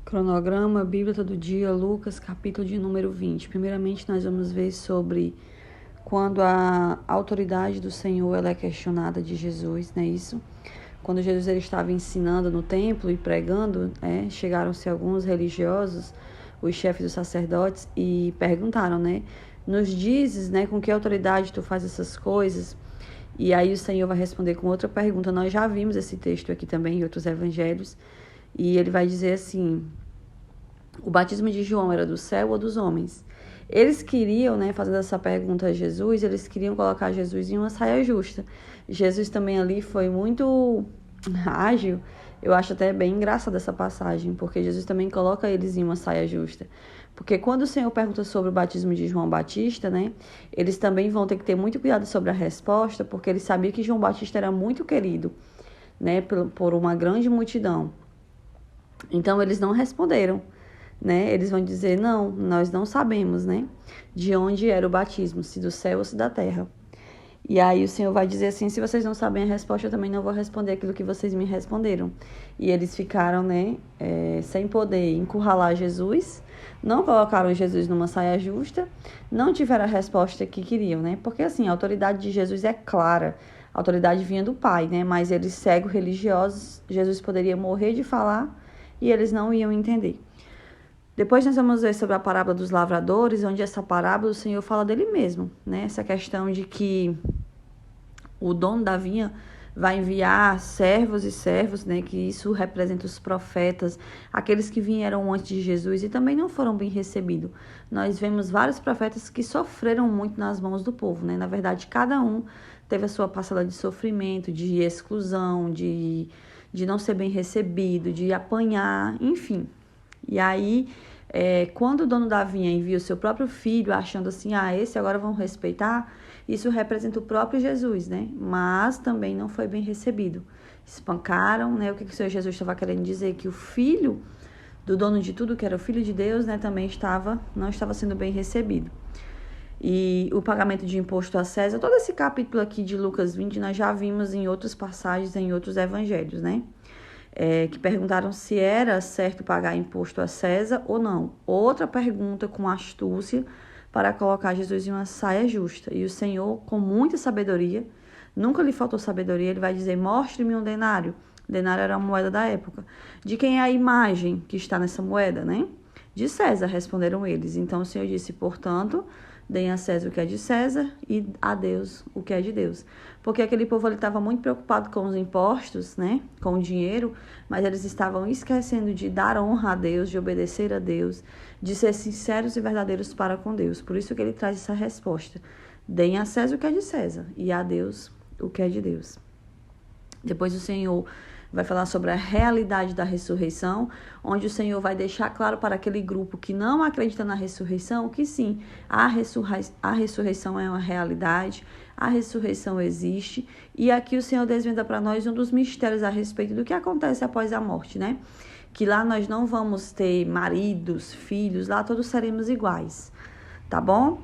Cronograma, Bíblia todo dia, Lucas, capítulo de número 20. Primeiramente, nós vamos ver sobre quando a autoridade do Senhor ela é questionada de Jesus, não é isso? Quando Jesus ele estava ensinando no templo e pregando, chegaram-se alguns religiosos, os chefes dos sacerdotes, e perguntaram, nos dizes, com que autoridade tu faz essas coisas? E aí o Senhor vai responder com outra pergunta. Nós já vimos esse texto aqui também em outros evangelhos, e ele vai dizer assim: o batismo de João era do céu ou dos homens? Eles queriam, fazendo essa pergunta a Jesus, eles queriam colocar Jesus em uma saia justa. Jesus também ali foi muito ágil. Eu acho até bem engraçada essa passagem, porque Jesus também coloca eles em uma saia justa. Porque quando o Senhor pergunta sobre o batismo de João Batista, eles também vão ter que ter muito cuidado sobre a resposta, porque eles sabiam que João Batista era muito querido, por uma grande multidão. Então, eles não responderam. Eles vão dizer, não, nós não sabemos, de onde era o batismo, se do céu ou se da terra. E aí o Senhor vai dizer assim: se vocês não sabem a resposta, eu também não vou responder aquilo que vocês me responderam. E eles ficaram, sem poder encurralar Jesus, não colocaram Jesus numa saia justa, não tiveram a resposta que queriam, Porque assim, a autoridade de Jesus é clara, a autoridade vinha do Pai, Mas eles cegos religiosos, Jesus poderia morrer de falar e eles não iam entender. Depois nós vamos ver sobre a parábola dos lavradores, onde essa parábola o Senhor fala dele mesmo, Essa questão de que o dono da vinha vai enviar servos e servos, que isso representa os profetas, aqueles que vieram antes de Jesus e também não foram bem recebidos. Nós vemos vários profetas que sofreram muito nas mãos do povo, Na verdade, cada um teve a sua parcela de sofrimento, de exclusão, de não ser bem recebido, de apanhar, enfim. E aí, quando o dono da vinha envia o seu próprio filho, achando assim, esse agora vão respeitar, isso representa o próprio Jesus, Mas também não foi bem recebido. Espancaram, O que o Senhor Jesus estava querendo dizer? Que o filho do dono de tudo, que era o filho de Deus, também não estava sendo bem recebido. E o pagamento de imposto a César, todo esse capítulo aqui de Lucas 20, nós já vimos em outras passagens, em outros evangelhos, que perguntaram se era certo pagar imposto a César ou não. Outra pergunta com astúcia para colocar Jesus em uma saia justa. E o Senhor, com muita sabedoria, nunca lhe faltou sabedoria, ele vai dizer: mostre-me um denário. O denário era a moeda da época. De quem é a imagem que está nessa moeda, De César, responderam eles. Então o Senhor disse: portanto, deem a César o que é de César e a Deus o que é de Deus. Porque aquele povo estava muito preocupado com os impostos, com o dinheiro, mas eles estavam esquecendo de dar honra a Deus, de obedecer a Deus, de ser sinceros e verdadeiros para com Deus. Por isso que ele traz essa resposta: deem a César o que é de César e a Deus o que é de Deus. Depois o Senhor vai falar sobre a realidade da ressurreição, onde o Senhor vai deixar claro para aquele grupo que não acredita na ressurreição, que sim, a ressurreição é uma realidade, a ressurreição existe, e aqui o Senhor desvenda para nós um dos mistérios a respeito do que acontece após a morte, Que lá nós não vamos ter maridos, filhos, lá todos seremos iguais, tá bom?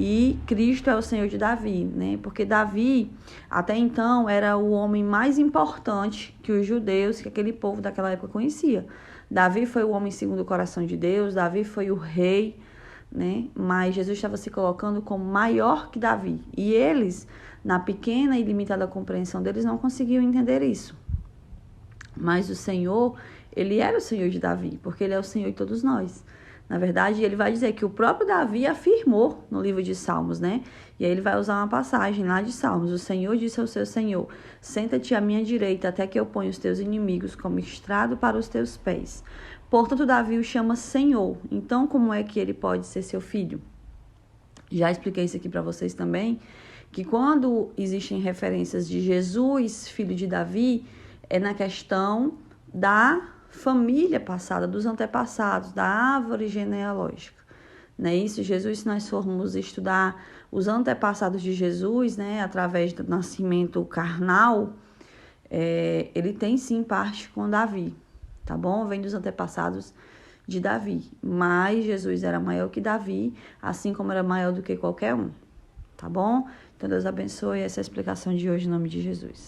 E Cristo é o Senhor de Davi, Porque Davi, até então, era o homem mais importante que os judeus, que aquele povo daquela época conhecia. Davi foi o homem segundo o coração de Deus, Davi foi o rei, Mas Jesus estava se colocando como maior que Davi. E eles, na pequena e limitada compreensão deles, não conseguiam entender isso. Mas o Senhor, ele era o Senhor de Davi, porque ele é o Senhor de todos nós. Na verdade, ele vai dizer que o próprio Davi afirmou no livro de Salmos, E aí ele vai usar uma passagem lá de Salmos. O Senhor disse ao seu Senhor: senta-te à minha direita até que eu ponha os teus inimigos como estrado para os teus pés. Portanto, Davi o chama Senhor. Então, como é que ele pode ser seu filho? Já expliquei isso aqui para vocês também, que quando existem referências de Jesus, filho de Davi, é na questão da família passada, dos antepassados, da árvore genealógica. Isso, Jesus, se nós formos estudar os antepassados de Jesus, através do nascimento carnal, ele tem sim parte com Davi, tá bom? Vem dos antepassados de Davi, mas Jesus era maior que Davi, assim como era maior do que qualquer um, tá bom? Então Deus abençoe essa explicação de hoje em nome de Jesus.